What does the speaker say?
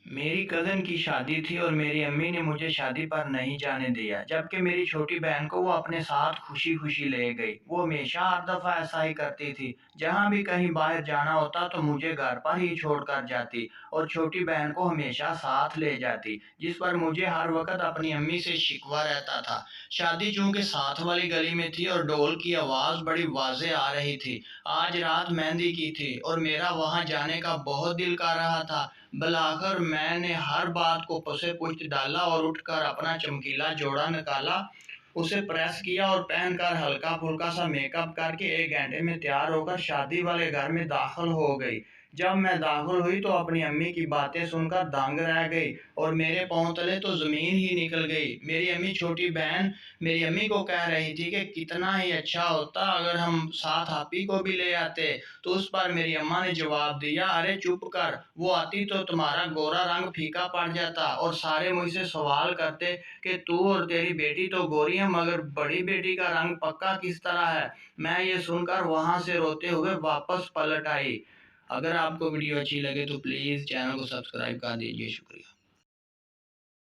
मेरी कज़न की शादी थी और मेरी अम्मी ने मुझे शादी पर नहीं जाने दिया, जबकि मेरी छोटी बहन को वो अपने साथ खुशी-खुशी ले गई। वो हमेशा हर दफ़ा ऐसा ही करती थी। जहाँ भी कहीं बाहर जाना होता तो मुझे घर पर ही छोड़कर जाती और छोटी बहन को हमेशा साथ ले जाती, जिस पर मुझे हर वक़्त अपनी अम्मी से शिकवा रहता था। शादी चूँकि साथ वाली गली में थी और ढोल की आवाज़ बड़ी वाज़े आ रही थी। आज रात मेहंदी की थी और मेरा वहाँ जाने का बहुत दिल कर रहा था। बुलाकर मैंने हर बात को पुसे-पुछ डाला और उठकर अपना चमकीला जोड़ा निकाला, उसे प्रेस किया और पहनकर हल्का-फुल्का सा मेकअप करके 1 घंटे में तैयार होकर शादी वाले घर में दाखिल हो गई। जब मैं दाखिल हुई तो अपनी अम्मी की बातें सुनकर दंग रह गई और मेरे पाँव तले तो ज़मीन ही निकल गई। मेरी अम्मी को कह रही थी कि कितना ही अच्छा होता अगर हम साथ आपी को भी ले आते। तो उस पर मेरी अम्मा ने जवाब दिया, अरे चुप कर, वो आती तो तुम्हारा गोरा रंग फीका पड़ जाता और सारे मुझसे सवाल करते कि तू और तेरी बेटी तो गोरी है मगर बड़ी बेटी का रंग पक्का किस तरह है। मैं ये सुनकर वहां से रोते हुए वापस पलट आई। अगर आपको वीडियो अच्छी लगे तो प्लीज़ चैनल को सब्सक्राइब कर दीजिए। शुक्रिया।